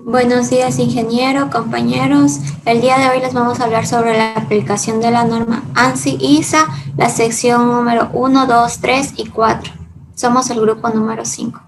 Buenos días, ingeniero, compañeros. El día de hoy les vamos a hablar sobre la aplicación de la norma ANSI-ISA, la sección número 1, 2, 3 y 4. Somos el grupo número 5.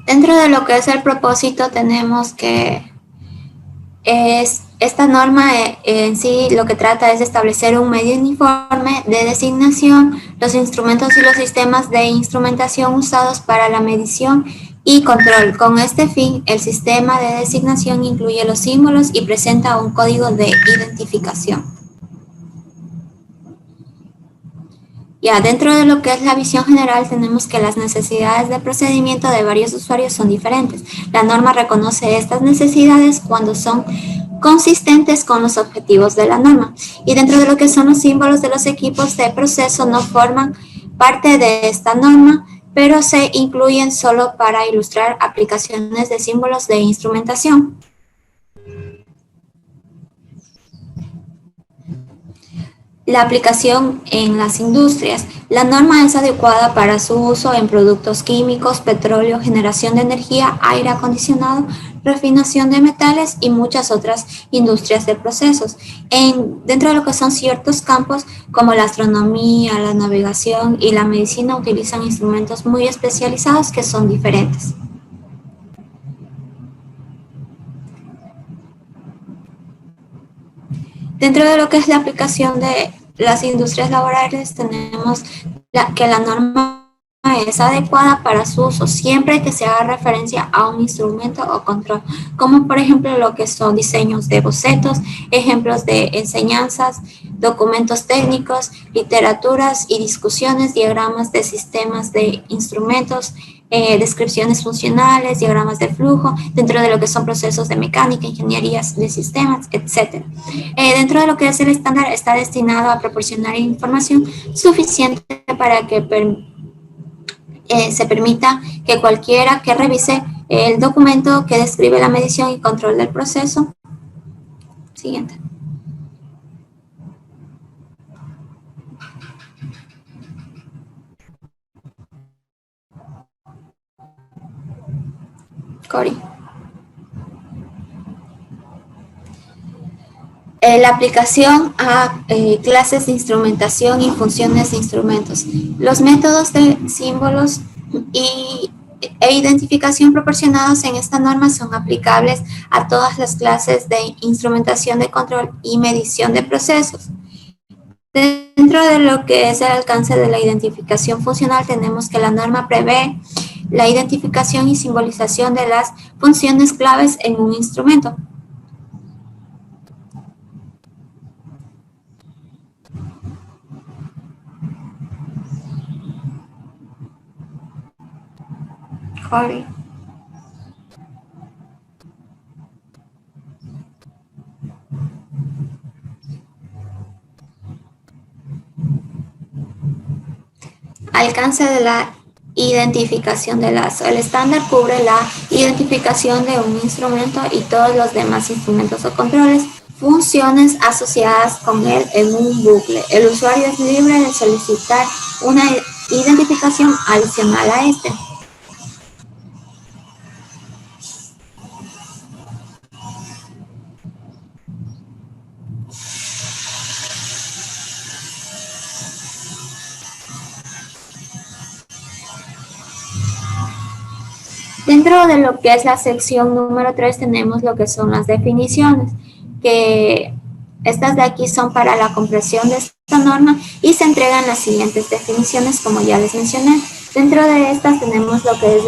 Dentro de lo que es el propósito tenemos que esta norma en sí lo que trata es de establecer un medio uniforme de designación, los instrumentos y los sistemas de instrumentación usados para la medición y control. Con este fin, el sistema de designación incluye los símbolos y presenta un código de identificación. Ya dentro de lo que es la visión general tenemos que las necesidades de procedimiento de varios usuarios son diferentes. La norma reconoce estas necesidades cuando son consistentes con los objetivos de la norma. Y dentro de lo que son los símbolos de los equipos de proceso no forman parte de esta norma, pero se incluyen solo para ilustrar aplicaciones de símbolos de instrumentación. La aplicación en las industrias. La norma es adecuada para su uso en productos químicos, petróleo, generación de energía, aire acondicionado, refinación de metales y muchas otras industrias de procesos. Dentro de lo que son ciertos campos como la astronomía, la navegación y la medicina utilizan instrumentos muy especializados que son diferentes. Dentro de lo que es la aplicación de las industrias laborales, tenemos que la norma es adecuada para su uso siempre que se haga referencia a un instrumento o control, como por ejemplo lo que son diseños de bocetos, ejemplos de enseñanzas, documentos técnicos, literaturas y discusiones, diagramas de sistemas de instrumentos, descripciones funcionales, diagramas de flujo, dentro de lo que son procesos de mecánica, ingenierías de sistemas, etc. Dentro de lo que es el estándar, está destinado a proporcionar información suficiente para que se permita que cualquiera que revise el documento que describe la medición y control del proceso. Siguiente. Cori. La aplicación a clases de instrumentación y funciones de instrumentos. Los métodos de símbolos e identificación proporcionados en esta norma son aplicables a todas las clases de instrumentación de control y medición de procesos. Dentro de lo que es el alcance de la identificación funcional, tenemos que la norma prevé la identificación y simbolización de las funciones claves en un instrumento. Corey. Alcance de la identificación de lazo. El estándar cubre la identificación de un instrumento y todos los demás instrumentos o controles, funciones asociadas con él en un bucle. El usuario es libre de solicitar una identificación adicional a este. Dentro de lo que es la sección número 3 tenemos lo que son las definiciones, que estas de aquí son para la comprensión de esta norma y se entregan las siguientes definiciones como ya les mencioné. Dentro de estas tenemos lo que es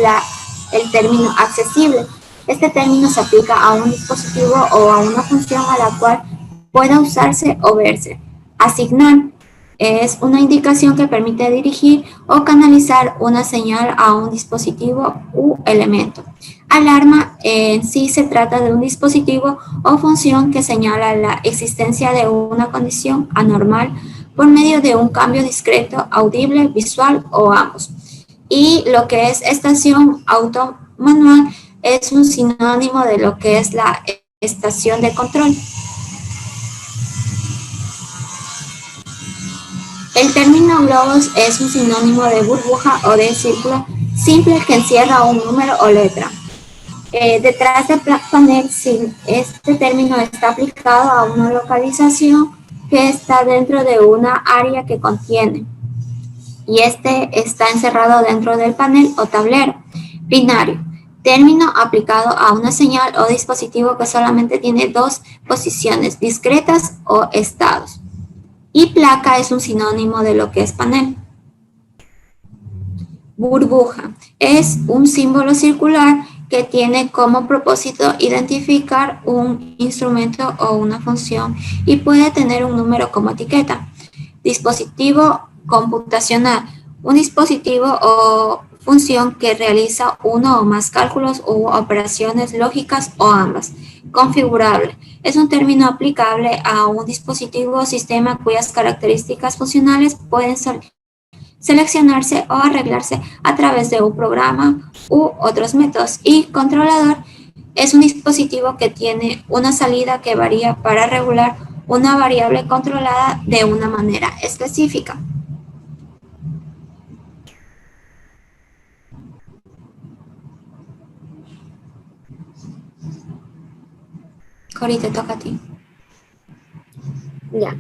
el término accesible. Este término se aplica a un dispositivo o a una función a la cual pueda usarse o verse. Asignar es una indicación que permite dirigir o canalizar una señal a un dispositivo u elemento. Alarma en sí se trata de un dispositivo o función que señala la existencia de una condición anormal por medio de un cambio discreto, audible, visual o ambos. Y lo que es estación automanual es un sinónimo de lo que es la estación de control. El término globos es un sinónimo de burbuja o de círculo simple que encierra un número o letra. Detrás del panel, sí, este término está aplicado a una localización que está dentro de una área que contiene, y este está encerrado dentro del panel o tablero. Binario, término aplicado a una señal o dispositivo que solamente tiene dos posiciones discretas o estados. Y placa es un sinónimo de lo que es panel. Burbuja es un símbolo circular que tiene como propósito identificar un instrumento o una función y puede tener un número como etiqueta. Dispositivo computacional, un dispositivo o función que realiza uno o más cálculos u operaciones lógicas o ambas. Configurable, es un término aplicable a un dispositivo o sistema cuyas características funcionales pueden ser seleccionarse o arreglarse a través de un programa u otros métodos. Y controlador es un dispositivo que tiene una salida que varía para regular una variable controlada de una manera específica. Cori, te toca a ti. Ya.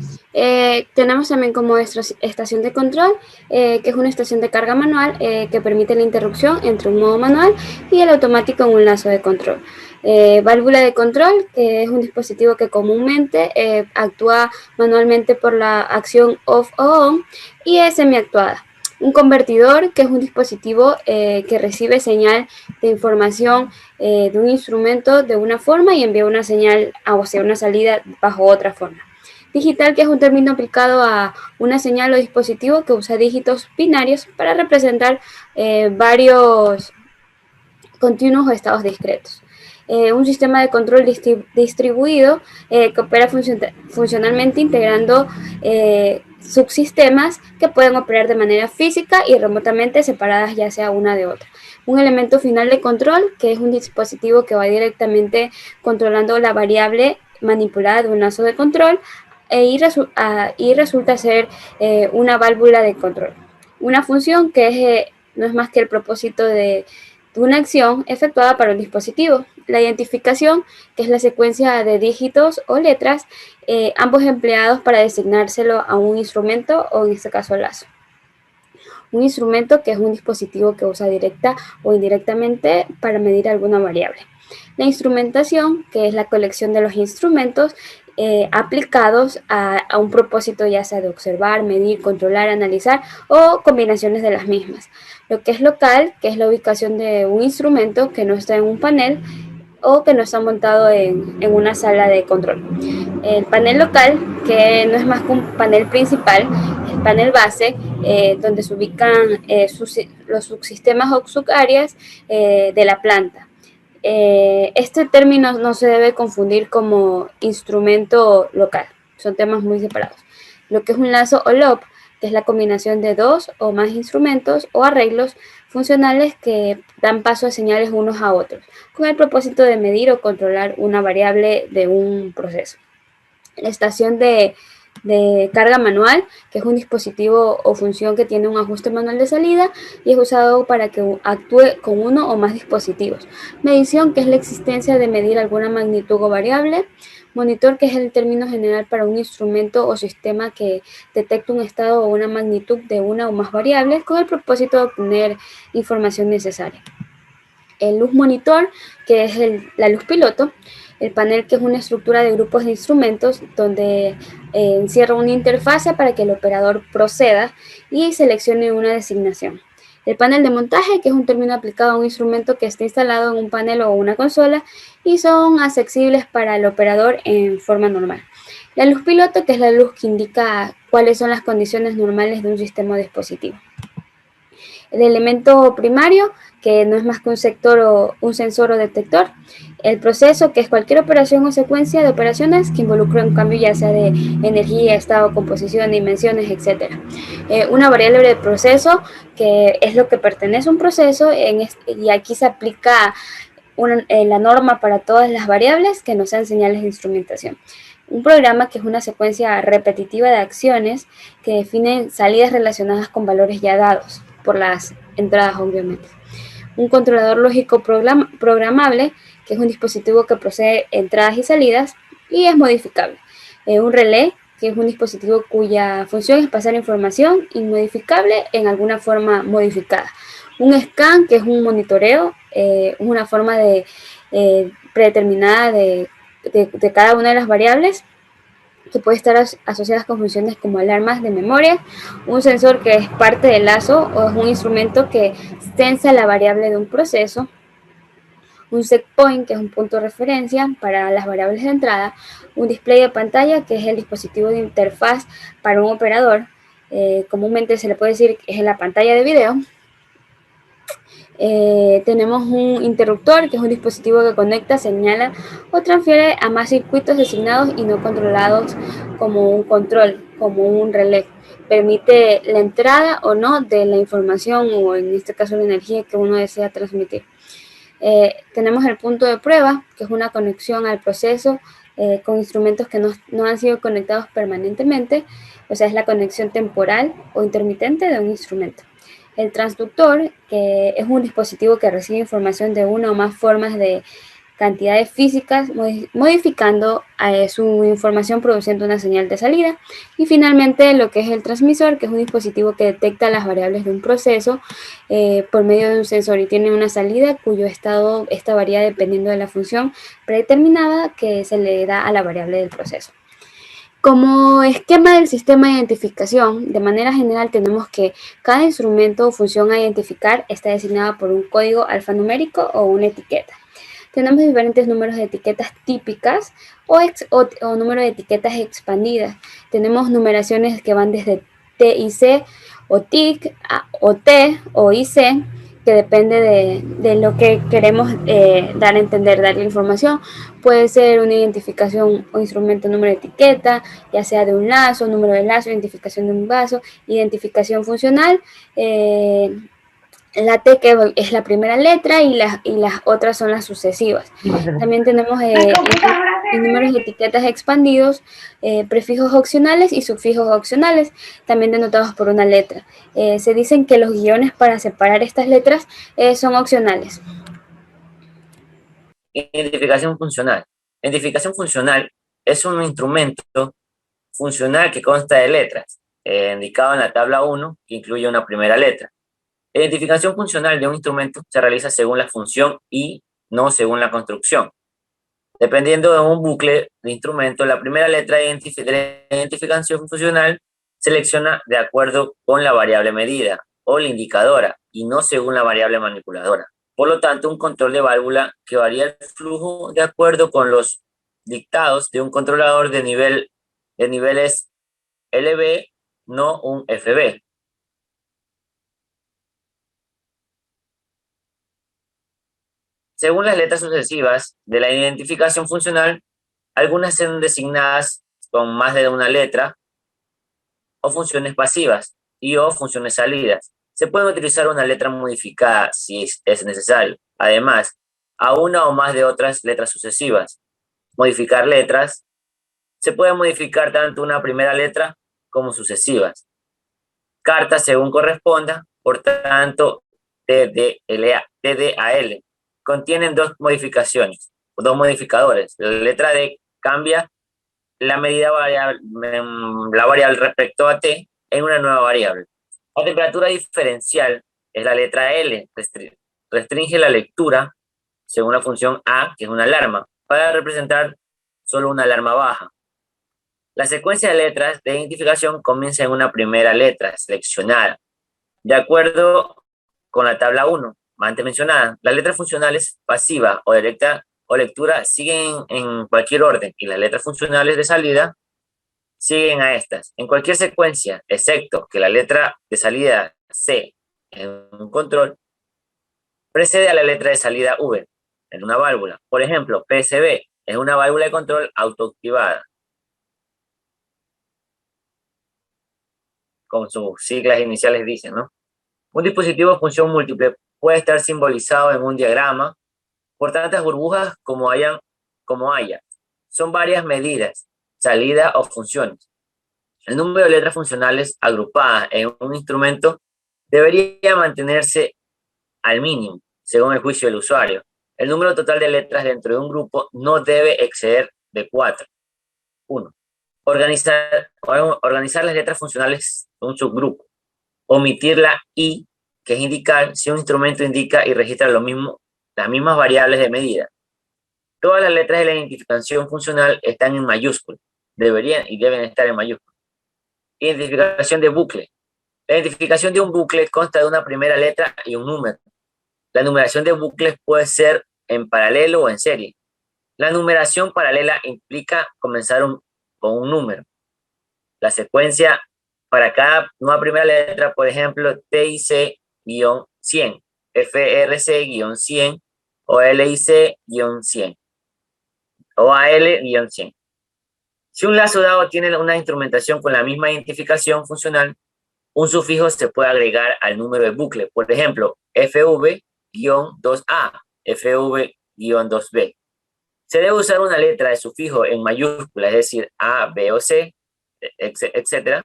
Tenemos también como estación de control, que es una estación de carga manual que permite la interrupción entre un modo manual y el automático en un lazo de control. Válvula de control, que es un dispositivo que comúnmente actúa manualmente por la acción off o on y es semiactuada. Un convertidor, que es un dispositivo que recibe señal de información de un instrumento de una forma y envía una señal, o sea, una salida bajo otra forma. Digital, que es un término aplicado a una señal o dispositivo que usa dígitos binarios para representar varios continuos o estados discretos. Un sistema de control distribuido que opera funcionalmente integrando subsistemas que pueden operar de manera física y remotamente separadas ya sea una de otra. Un elemento final de control, que es un dispositivo que va directamente controlando la variable manipulada de un lazo de control y resulta ser una válvula de control. Una función que no es más que el propósito de una acción efectuada para un dispositivo. La identificación, que es la secuencia de dígitos o letras, ambos empleados para designárselo a un instrumento o en este caso lazo. Un instrumento, que es un dispositivo que usa directa o indirectamente para medir alguna variable. La instrumentación, que es la colección de los instrumentos aplicados a un propósito ya sea de observar, medir, controlar, analizar o combinaciones de las mismas. Lo que es local, que es la ubicación de un instrumento que no está en un panel o que no está montado en una sala de control. El panel local, que no es más que un panel principal, el panel base, donde se ubican los subsistemas o subáreas de la planta. Este término no se debe confundir como instrumento local, son temas muy separados. Lo que es un lazo o loop, que es la combinación de dos o más instrumentos o arreglos funcionales que dan paso a señales unos a otros, con el propósito de medir o controlar una variable de un proceso. La estación de carga manual, que es un dispositivo o función que tiene un ajuste manual de salida y es usado para que actúe con uno o más dispositivos. Medición, que es la existencia de medir alguna magnitud o variable. Monitor, que es el término general para un instrumento o sistema que detecta un estado o una magnitud de una o más variables con el propósito de obtener información necesaria. El luz monitor, que es la luz piloto. El panel, que es una estructura de grupos de instrumentos donde encierra una interfase para que el operador proceda y seleccione una designación. El panel de montaje, que es un término aplicado a un instrumento que está instalado en un panel o una consola y son accesibles para el operador en forma normal. La luz piloto, que es la luz que indica cuáles son las condiciones normales de un sistema o dispositivo. El elemento primario, que no es más que un sensor o detector. El proceso, que es cualquier operación o secuencia de operaciones que involucre un cambio ya sea de energía, estado, composición, dimensiones, etc. Una variable de proceso, que es lo que pertenece a un proceso y aquí se aplica la norma para todas las variables que no sean señales de instrumentación. Un programa, que es una secuencia repetitiva de acciones que definen salidas relacionadas con valores ya dados por las entradas, obviamente. Un controlador lógico programable, que es un dispositivo que procede entradas y salidas y es modificable. Un relé, que es un dispositivo cuya función es pasar información inmodificable en alguna forma modificada. Un scan, que es un monitoreo, una forma predeterminada de cada una de las variables, que puede estar asociadas con funciones como alarmas de memoria. Un sensor, que es parte del lazo o es un instrumento que sensa la variable de un proceso. Un set point, que es un punto de referencia para las variables de entrada. Un display de pantalla, que es el dispositivo de interfaz para un operador. Comúnmente se le puede decir que es la pantalla de video. Tenemos un interruptor, que es un dispositivo que conecta, señala o transfiere a más circuitos designados y no controlados, como un control, como un relé. Permite la entrada o no de la información, o en este caso la energía que uno desea transmitir. Tenemos el punto de prueba, que es una conexión al proceso con instrumentos que no han sido conectados permanentemente, o sea, es la conexión temporal o intermitente de un instrumento. El transductor, que es un dispositivo que recibe información de una o más formas de cantidades físicas, modificando su información produciendo una señal de salida. Y finalmente lo que es el transmisor, que es un dispositivo que detecta las variables de un proceso por medio de un sensor y tiene una salida cuyo estado varía dependiendo de la función predeterminada que se le da a la variable del proceso. Como esquema del sistema de identificación, de manera general tenemos que cada instrumento o función a identificar está designada por un código alfanumérico o una etiqueta. Tenemos diferentes números de etiquetas típicas o número de etiquetas expandidas. Tenemos numeraciones que van desde TIC o TIC o T o IC, que depende de lo que queremos dar a entender, darle información. Puede ser una identificación o instrumento número de etiqueta, ya sea de un lazo, número de lazo, identificación de un vaso, identificación funcional. La T, que es la primera letra, y las otras son las sucesivas. También tenemos números de etiquetas expandidos, prefijos opcionales y sufijos opcionales, también denotados por una letra. Se dicen que los guiones para separar estas letras son opcionales. Identificación funcional. Identificación funcional es un instrumento funcional que consta de letras, indicado en la tabla 1, que incluye una primera letra. La identificación funcional de un instrumento se realiza según la función y no según la construcción. Dependiendo de un bucle de instrumento, la primera letra de identificación funcional selecciona de acuerdo con la variable medida o la indicadora y no según la variable manipuladora. Por lo tanto, un control de válvula que varía el flujo de acuerdo con los dictados de un controlador de niveles LB, no un FB. Según las letras sucesivas de la identificación funcional, algunas son designadas con más de una letra o funciones pasivas o funciones salidas. Se puede utilizar una letra modificada si es necesario. Además, a una o más de otras letras sucesivas. Modificar letras. Se puede modificar tanto una primera letra como sucesivas. Cartas según corresponda, por tanto, TDAL. Contienen dos modificaciones, dos modificadores. La letra D cambia la variable respecto a T en una nueva variable. La temperatura diferencial es la letra L, restringe la lectura según la función A, que es una alarma, para representar solo una alarma baja. La secuencia de letras de identificación comienza en una primera letra seleccionada, de acuerdo con la tabla 1, antes mencionada. Las letras funcionales pasiva o directa o lectura siguen en cualquier orden y las letras funcionales de salida siguen a estas. En cualquier secuencia, excepto que la letra de salida C en un control precede a la letra de salida V en una válvula. Por ejemplo, PSB es una válvula de control autoactivada, como sus siglas iniciales dicen, ¿no? Un dispositivo de función múltiple puede estar simbolizado en un diagrama por tantas burbujas como haya. Son varias medidas, salida o funciones. El número de letras funcionales agrupadas en un instrumento debería mantenerse al mínimo. según el juicio del usuario. El número total de letras dentro de un grupo no debe exceder de 4. 1. Organizar las letras funcionales de un subgrupo. Omitir la I, que es indicar si un instrumento indica y registra las mismas variables de medida. Todas las letras de la identificación funcional están en mayúsculas. Deberían y deben estar en mayúsculas. Identificación de bucle. La identificación de un bucle consta de una primera letra y un número. La numeración de bucles puede ser en paralelo o en serie. La numeración paralela implica comenzar con un número. La secuencia para cada nueva primera letra, por ejemplo, TIC-100, FRC-100 o LIC-100 o AL-100. Si un lazo dado tiene una instrumentación con la misma identificación funcional, un sufijo se puede agregar al número de bucle. Por ejemplo, FV-2A, FV-2B. Se debe usar una letra de sufijo en mayúscula, es decir, A, B o C, etc.,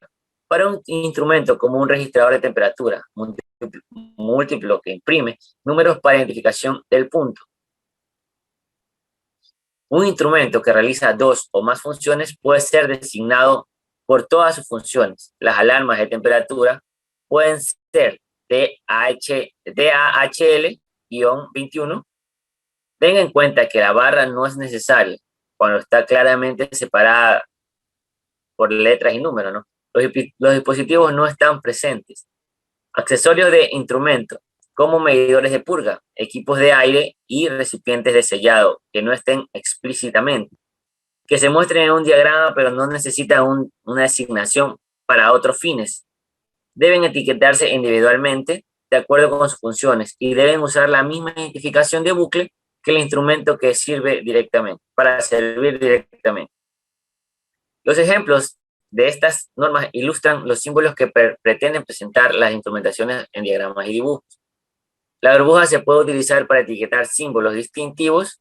para un instrumento como un registrador de temperatura múltiplo que imprime números para identificación del punto. Un instrumento que realiza 2 o más funciones puede ser designado por todas sus funciones. Las alarmas de temperatura pueden ser DAHL-21. Tenga en cuenta que la barra no es necesaria cuando está claramente separada por letras y números, ¿no? Los dispositivos no están presentes. Accesorios de instrumento, como medidores de purga, equipos de aire y recipientes de sellado, que no estén explícitamente. Que se muestren en un diagrama, pero no necesitan una designación para otros fines. Deben etiquetarse individualmente de acuerdo con sus funciones y deben usar la misma identificación de bucle que el instrumento que sirve directamente, para servir directamente. Los ejemplos de estas normas ilustran los símbolos que pretenden presentar las instrumentaciones en diagramas y dibujos. La burbuja se puede utilizar para etiquetar símbolos distintivos,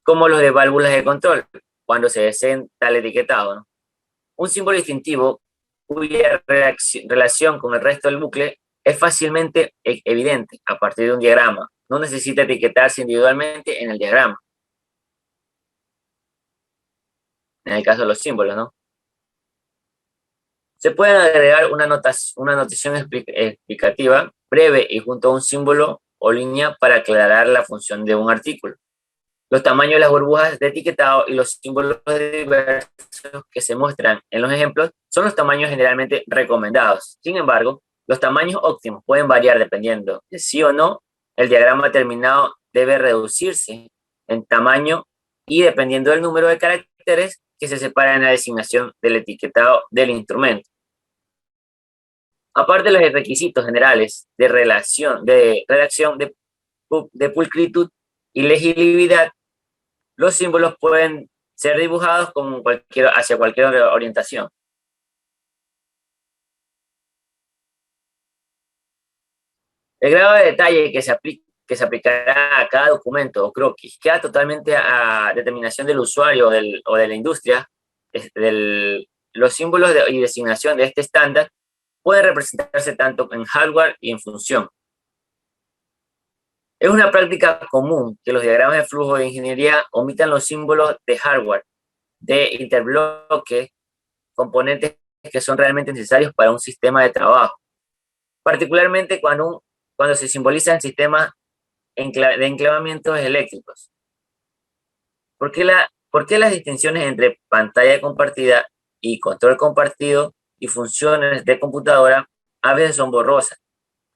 como los de válvulas de control, cuando se deseen tal etiquetado, ¿no? Un símbolo distintivo cuya relación con el resto del bucle es fácilmente evidente a partir de un diagrama. No necesita etiquetarse individualmente en el diagrama. En el caso de los símbolos, ¿no? Se puede agregar una notación explicativa breve y junto a un símbolo o línea para aclarar la función de un artículo. Los tamaños de las burbujas de etiquetado y los símbolos diversos que se muestran en los ejemplos son los tamaños generalmente recomendados. Sin embargo, los tamaños óptimos pueden variar dependiendo de sí o no el diagrama terminado debe reducirse en tamaño y dependiendo del número de caracteres que se separan en la designación del etiquetado del instrumento. Aparte de los requisitos generales de redacción, de pulcritud y legibilidad, los símbolos pueden ser dibujados hacia cualquier orientación. El grado de detalle que se aplicará a cada documento o croquis queda totalmente a determinación del usuario o de la industria. Los símbolos y designación de este estándar pueden representarse tanto en hardware y en función. Es una práctica común que los diagramas de flujo de ingeniería omitan los símbolos de hardware, de interbloque, componentes que son realmente necesarios para un sistema de trabajo, particularmente cuando se simbolizan sistemas de enclavamientos eléctricos. ¿Por qué las distinciones entre pantalla compartida y control compartido y funciones de computadora a veces son borrosas?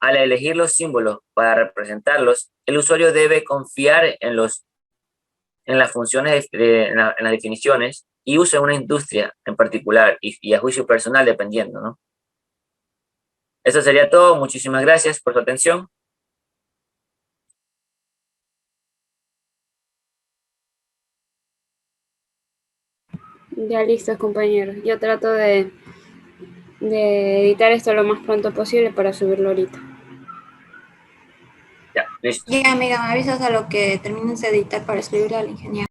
Al elegir los símbolos para representarlos, el usuario debe confiar en las funciones, en las definiciones y usa una industria en particular y a juicio personal dependiendo, ¿no? Eso sería todo. Muchísimas gracias por su atención. Ya listos, compañeros. Yo trato de editar esto lo más pronto posible para subirlo ahorita. Ya, listo. Ya, amiga, me avisas a lo que termines de editar para escribir al ingeniero.